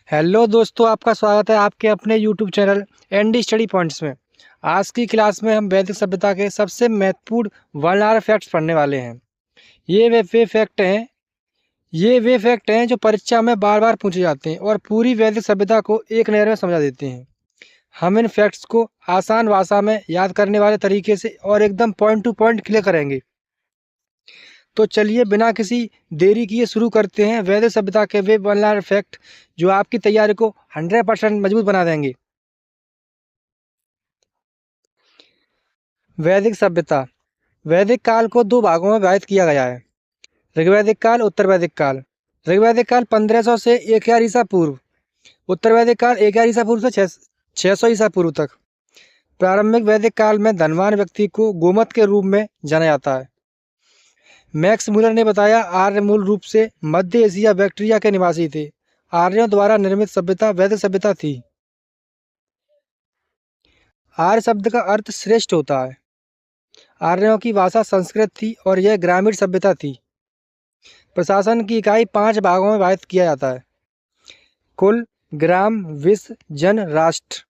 Hello दोस्तों, आपका स्वागत है आपके अपने YouTube channel ND study points में। आज की क्लास में हम वैदिक सभ्यता के सबसे महत्वपूर्ण वर्णनार्ह फैक्ट्स पढ़ने वाले हैं। ये वे फैक्ट हैं जो परीक्षा में बार बार पूछे जाते हैं और पूरी वैदिक सभ्यता को एक नज़र में समझा देते हैं। हम इन फैक्ट्स को आसान भाषा में याद करने वाले तरीके से और एकदम पॉइंट टू पॉइंट क्लियर करेंगे। तो चलिए बिना किसी देरी किए शुरू करते हैं वैदिक सभ्यता के वे वर्णनार्ह फैक्ट जो आपकी तैयारी को 100% मजबूत बना देंगे। वैदिक सभ्यता। वैदिक काल को दो भागों में विभाजित किया गया है। ऋग्वैदिक काल, उत्तर वैदिक काल। ऋग्वैदिक काल 1500 से 1000 ईसा पूर्व। उत्तर वैदिक काल 1000 ईसा पूर्व से 600 ईसा पूर्व तक। प्रारंभिक वैदिक काल में धनवान व्यक्ति को गोमत के रूप में जाना जाता है। मैक्स मूलर ने बताया, आर्य मूल रूप से मध्य एशिया बैक्टीरिया के निवासी थे। आर्यों द्वारा निर्मित सभ्यता वैदिक सभ्यता थी। आर्य शब्द का अर्थ श्रेष्ठ होता है। आर्यों की भाषा संस्कृत थी और यह ग्रामीण सभ्यता थी। प्रशासन की इकाई 5 भागों में विभाजित किया जाता है: कुल, ग्राम, विश्व, जन, राष्ट्र।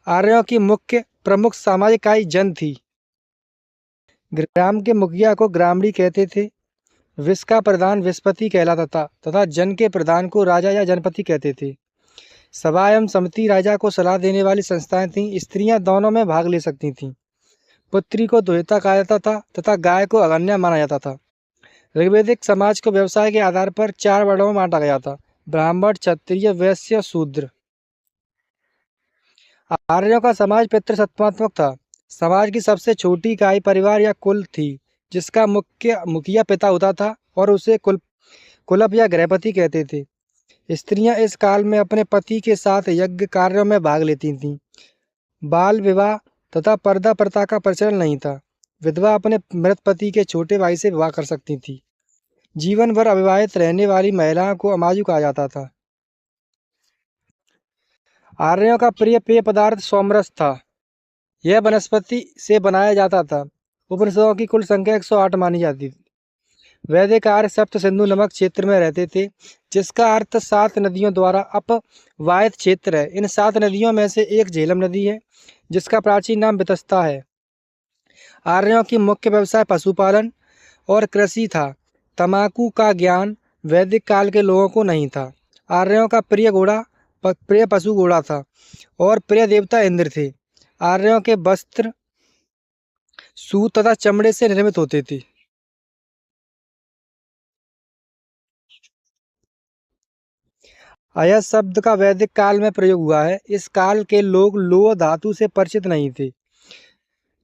आर्यों की मुख्य प्रमुख सामाजिक इकाई जन थी। ग्राम के मुखिया को ग्रामणी कहते थे। विश्व का प्रधान विश्वपति कहलाता था तथा जन के प्रधान को राजा या जनपति कहते थे। सभा एवं समिति राजा को सलाह देने वाली संस्थाएं थीं। स्त्रियां दोनों में भाग ले सकती थीं। पुत्री को दुहिता कहा जाता था तथा गाय को अगन्या माना जाता था। ऋग्वैदिक समाज को व्यवसाय के आधार पर 4 वर्णों में बांटा गया था: ब्राह्मण, क्षत्रिय, वैश्य, शूद्र। आर्यों का समाज पितृसत्तात्मक था। समाज की सबसे छोटी इकाई परिवार या कुल थी, जिसका मुखिया पिता होता था और उसे कुलप या गृहपति कहते थे। स्त्रियां इस काल में अपने पति के साथ यज्ञ कार्यों में भाग लेती थीं। बाल विवाह तथा पर्दा प्रथा का प्रचलन नहीं था। विधवा अपने मृत पति के छोटे भाई से विवाह कर सकती थी। जीवन भर अविवाहित रहने वाली महिलाओं को अमाजु कहा जाता था। आर्यों का प्रिय पेय पदार्थ सोमरस था। यह वनस्पति से बनाया जाता था। उपनिषदों की कुल संख्या 108 मानी जाती थी। वैदिक आर्य सप्त सिंधु नमक क्षेत्र में रहते थे, जिसका अर्थ 7 नदियों द्वारा अपवाहित क्षेत्र है। इन 7 नदियों में से एक झेलम नदी है, जिसका प्राचीन नाम वितस्ता है। आर्यों की मुख्य व्यवसाय पशुपालन और कृषि था। तंबाकू का ज्ञान वैदिक काल के लोगों को नहीं था। आर्यों का प्रिय पशु घोड़ा था और प्रिय देवता इंद्र थे। आर्यों के वस्त्र सूत तथा चमड़े से निर्मित होते थे। अयस्क शब्द का वैदिक काल में प्रयोग हुआ है। इस काल के लोग लोह धातु से परिचित नहीं थे।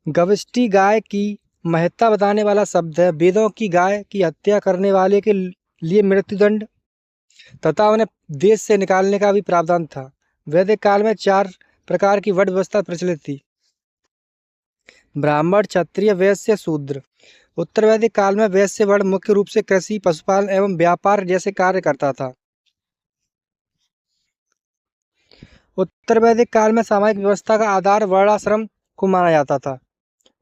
गविष्टि गाय की महत्ता बताने वाला शब्द है। वेदों की गाय की हत्या करने वाले के लिए मृत्युदंड तथा उन्हें देश से निकालने का भी प्रावधान था। वैदिक काल में 4 प्रकार की वर्ण व्यवस्था प्रचलित थी: ब्राह्मण, क्षत्रिय, वैश्य, शूद्र। उत्तर वैदिक काल में वैश्य वर्ण मुख्य रूप से कृषि, पशुपालन एवं व्यापार जैसे कार्य करता था। उत्तर वैदिक काल में सामाजिक व्यवस्था का आधार वर्णाश्रम को माना जाता था।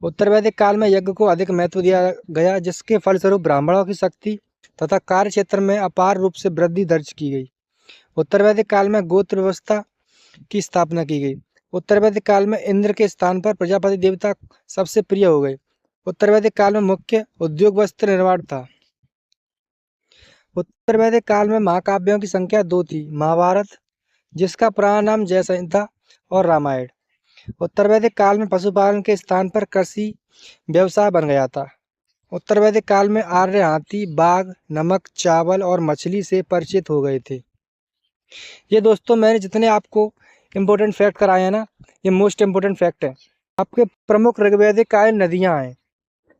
उत्तर वैदिक काल में यज्ञ को अधिक महत्व दिया गया, जिसके फलस्वरूप ब्राह्मणों की शक्ति तथा कार्य क्षेत्र में अपार रूप से वृद्धि दर्ज की गई। उत्तर वैदिक काल में गोत्र व्यवस्था की स्थापना की गई। उत्तर वैदिक काल में इंद्र के स्थान पर प्रजापति देवता सबसे प्रिय हो गए। उत्तर वैदिक काल में मुख्य उद्योग वस्त्र निर्माण था। उत्तर वैदिक काल में महाकाव्यों की संख्या 2 थी: महाभारत, जिसका पुराना नाम जय संहिता, और रामायण। उत्तर वैदिक काल में पशुपालन के स्थान पर कृषि व्यवसाय बन गया था। उत्तर वैदिक काल में आर्य हाथी, बाघ, नमक, चावल और मछली से परिचित हो गए थे। ये दोस्तों मैंने जितने आपको इम्पोर्टेंट फैक्ट कराए हैं ना, ये मोस्ट इम्पोर्टेंट फैक्ट है। आपके प्रमुख ऋग्वैदिक कालीन नदियाँ हैं,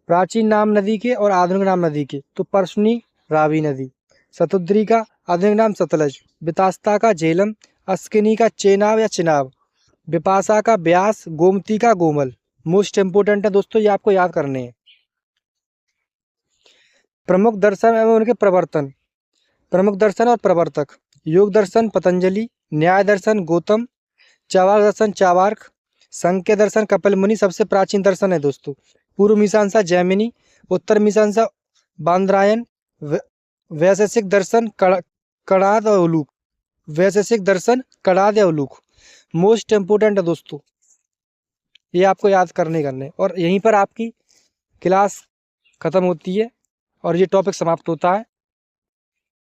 प्राचीन नाम नदी के और आधुनिक नाम नदी के। तो परसुनी, रावी नदी। शतुद्री का आधुनिक नाम सतलज। वितास्ता का झेलम। अस्किनी का चेनाब या चिनाब। विपाशा का ब्यास। गोमती का गोमल। मोस्ट इम्पोर्टेंट है दोस्तों, ये आपको याद करने हैं। प्रमुख दर्शन एवं उनके प्रवर्तन। प्रमुख दर्शन और प्रवर्तक: योग दर्शन पतंजलि, न्याय दर्शन गौतम, चावार दर्शन चावार्क, सांख्य दर्शन कपिल मुनि सबसे प्राचीन दर्शन है दोस्तों। पूर्व मीमांसा जैमिनी, उत्तर मीमांसा बादरायण, वैशेषिक दर्शन कणाद और उलूक। वैशेषिक दर्शन, कड़ादे अवलोक। मोस्ट इम्पोर्टेंट है दोस्तों, ये आपको याद करने और यहीं पर आपकी क्लास ख़त्म होती है और ये टॉपिक समाप्त होता है।